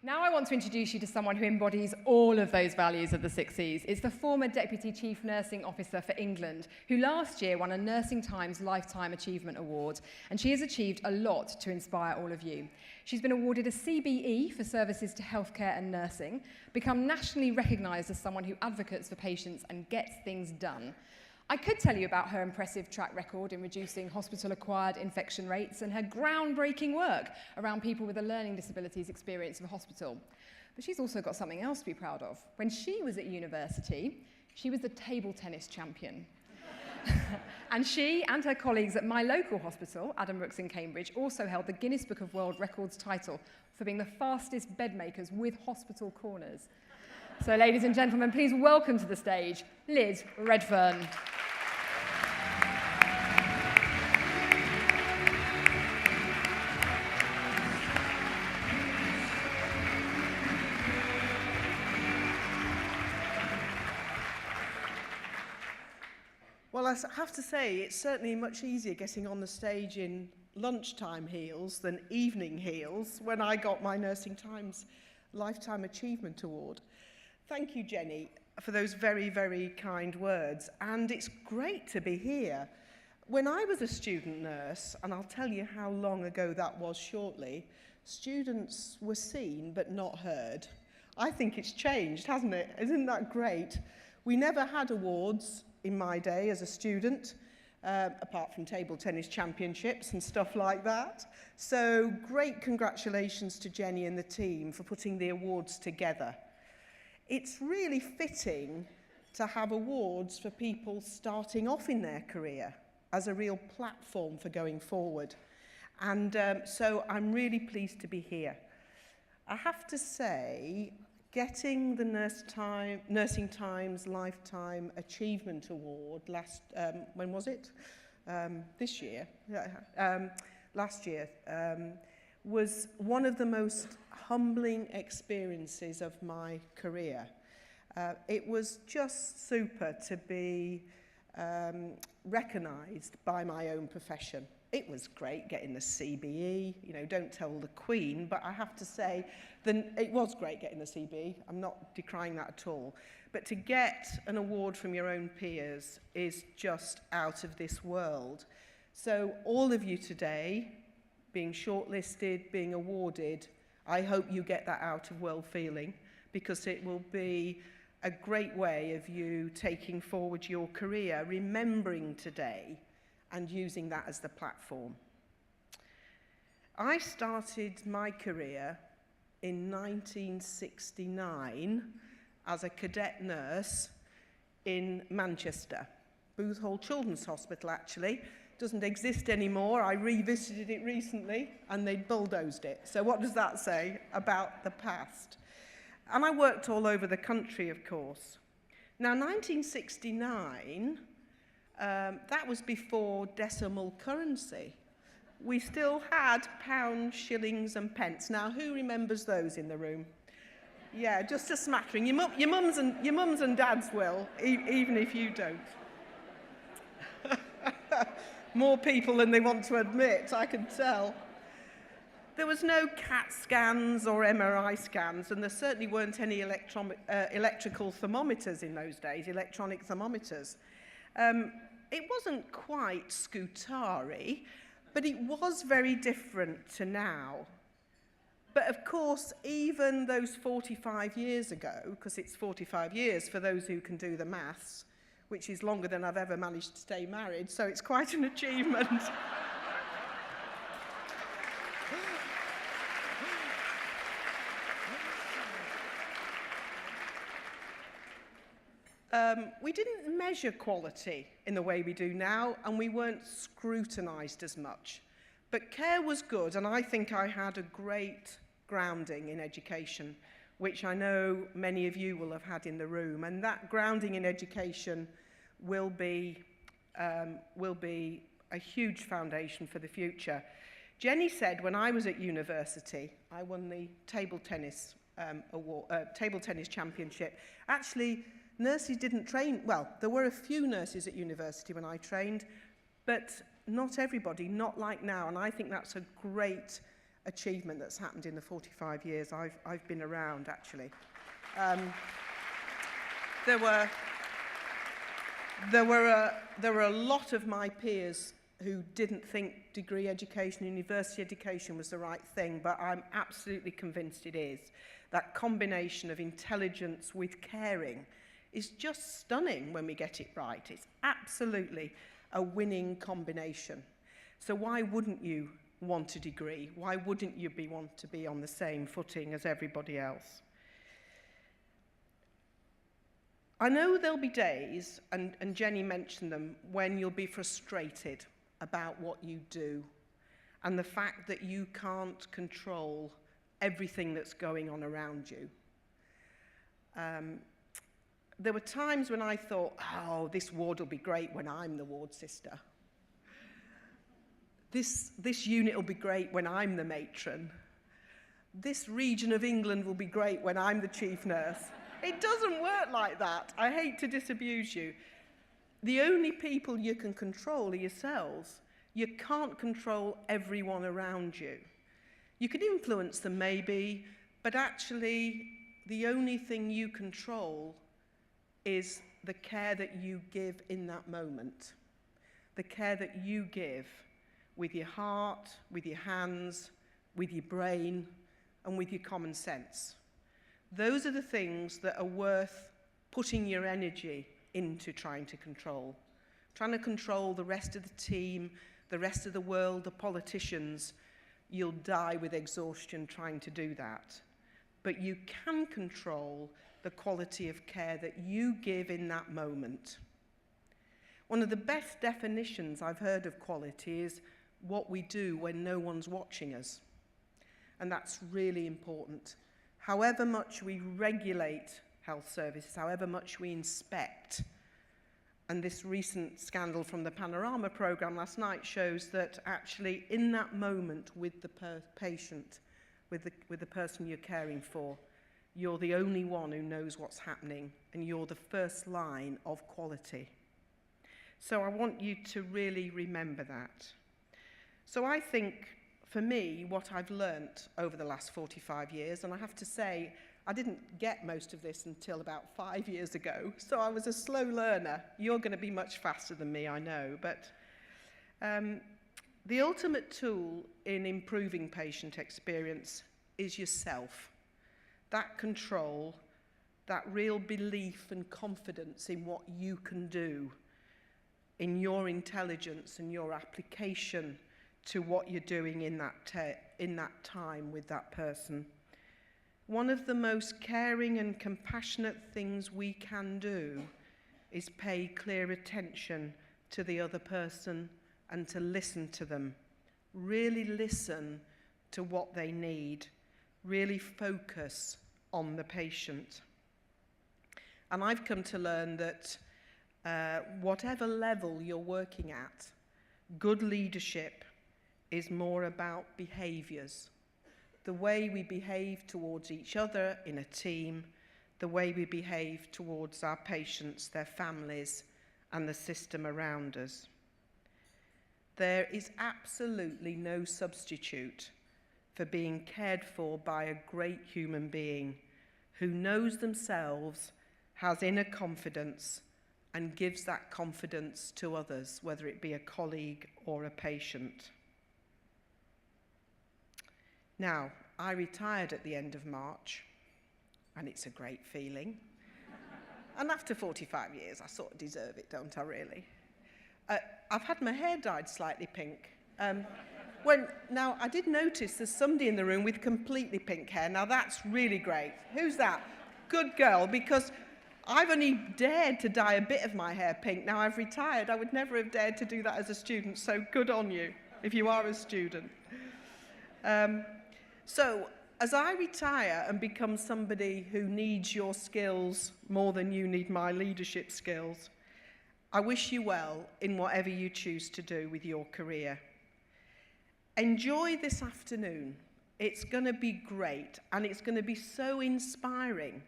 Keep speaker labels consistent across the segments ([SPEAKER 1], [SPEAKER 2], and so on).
[SPEAKER 1] Now I want to introduce you to someone who embodies all of those values of the 6 Cs. It's the former Deputy Chief Nursing Officer for England, who last year won a Nursing Times Lifetime Achievement Award, and she has achieved a lot to inspire all of you. She's been awarded a CBE for services to healthcare and nursing, become nationally recognised as someone who advocates for patients and gets things done. I could tell you about her impressive track record in reducing hospital-acquired infection rates and her groundbreaking work around people with a learning disabilities experience of a hospital. But she's also got something else to be proud of. When she was at university, she was the table tennis champion. And she and her colleagues at my local hospital, Adam Brooks in Cambridge, also held the Guinness Book of World Records title for being the fastest bed makers with hospital corners. So, ladies and gentlemen, please welcome to the stage, Liz Redfern.
[SPEAKER 2] Well, I have to say, it's certainly much easier getting on the stage in lunchtime heels than evening heels when I got my Nursing Times Lifetime Achievement Award. Thank you, Jenny, for those very, very kind words. And it's great to be here. When I was a student nurse, and I'll tell you how long ago that was shortly, students were seen but not heard. I think it's changed, hasn't it? Isn't that great? We never had awards in my day as a student, apart from table tennis championships and stuff like that. So great congratulations to Jenny and the team for putting the awards together. It's really fitting to have awards for people starting off in their career as a real platform for going forward. And so I'm really pleased to be here. I have to say, getting the Nursing Times Lifetime Achievement Award when was it? This year. Last year. Was one of the most humbling experiences of my career. It was just super to be recognised by my own profession. It was great getting the CBE, you know, don't tell the Queen, but I have to say, it was great getting the CBE. I'm not decrying that at all. But to get an award from your own peers is just out of this world. So all of you today, being shortlisted, being awarded, I hope you get that out of world feeling, because it will be a great way of you taking forward your career, remembering today and using that as the platform. I started my career in 1969 as a cadet nurse in Manchester, Booth Hall Children's Hospital actually. Doesn't exist anymore. I revisited it recently and they bulldozed it. So what does that say about the past? And I worked all over the country, of course. Now, 1969, that was before decimal currency. We still had pounds, shillings and pence. Now, who remembers those in the room? Yeah, just a smattering. Your mums and dads will, even if you don't. More people than they want to admit, I can tell. There was no CAT scans or MRI scans, and there certainly weren't any electrical thermometers in those days, electronic thermometers. It wasn't quite Scutari, but it was very different to now. But of course, even those 45 years ago, because it's 45 years for those who can do the maths, which is longer than I've ever managed to stay married, so it's quite an achievement. We didn't measure quality in the way we do now, and we weren't scrutinised as much. But care was good, and I think I had a great grounding in education, which I know many of you will have had in the room, and that grounding in education will be a huge foundation for the future. Jenny said when I was at university, I won the table tennis championship. Actually, nurses didn't train, well, there were a few nurses at university when I trained, but not everybody, not like now, and I think that's a great achievement that's happened in the 45 years I've been around, actually. There were a lot of my peers who didn't think degree education, university education was the right thing, but I'm absolutely convinced it is. That combination of intelligence with caring is just stunning when we get it right. It's absolutely a winning combination. So why wouldn't you want a degree? Why wouldn't you want to be on the same footing as everybody else? I know there'll be days, and Jenny mentioned them, when you'll be frustrated about what you do and the fact that you can't control everything that's going on around you. There were times when I thought, oh, this ward will be great when I'm the ward sister. This unit will be great when I'm the matron. This region of England will be great when I'm the chief nurse. It doesn't work like that. I hate to disabuse you. The only people you can control are yourselves. You can't control everyone around you. You can influence them maybe, but actually the only thing you control is the care that you give in that moment. The care that you give with your heart, with your hands, with your brain, and with your common sense. Those are the things that are worth putting your energy into trying to control. Trying to control the rest of the team, the rest of the world, the politicians, you'll die with exhaustion trying to do that. But you can control the quality of care that you give in that moment. One of the best definitions I've heard of quality is what we do when no one's watching us. And that's really important. However much we regulate health services, however much we inspect, and this recent scandal from the Panorama programme last night shows that actually in that moment with the patient, with the person you're caring for, you're the only one who knows what's happening, and you're the first line of quality. So I want you to really remember that. So I think, for me, what I've learnt over the last 45 years, and I have to say, I didn't get most of this until about 5 years ago, so I was a slow learner. You're going to be much faster than me, I know, but the ultimate tool in improving patient experience is yourself. That control, that real belief and confidence in what you can do, in your intelligence and your application to what you're doing in that time with that person. One of the most caring and compassionate things we can do is pay clear attention to the other person and to listen to them. Really listen to what they need. Really focus on the patient. And I've come to learn that whatever level you're working at, good leadership is more about behaviours. The way we behave towards each other in a team, the way we behave towards our patients, their families, and the system around us. There is absolutely no substitute for being cared for by a great human being who knows themselves, has inner confidence, and gives that confidence to others, whether it be a colleague or a patient. Now, I retired at the end of March, and it's a great feeling. And after 45 years, I sort of deserve it, don't I, really? I've had my hair dyed slightly pink. Now, I did notice there's somebody in the room with completely pink hair. Now, that's really great. Who's that? Good girl, because I've only dared to dye a bit of my hair pink. Now, I've retired. I would never have dared to do that as a student, so good on you, if you are a student. So, as I retire and become somebody who needs your skills more than you need my leadership skills, I wish you well in whatever you choose to do with your career. Enjoy this afternoon. It's going to be great, and it's going to be so inspiring.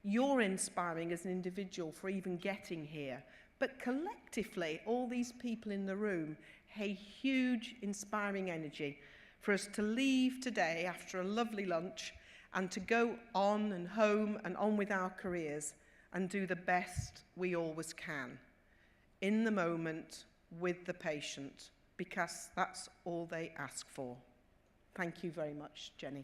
[SPEAKER 2] You're inspiring as an individual for even getting here. But collectively, all these people in the room, a huge inspiring energy for us to leave today after a lovely lunch and to go on and home and on with our careers and do the best we always can, in the moment, with the patient, because that's all they ask for. Thank you very much, Jenny.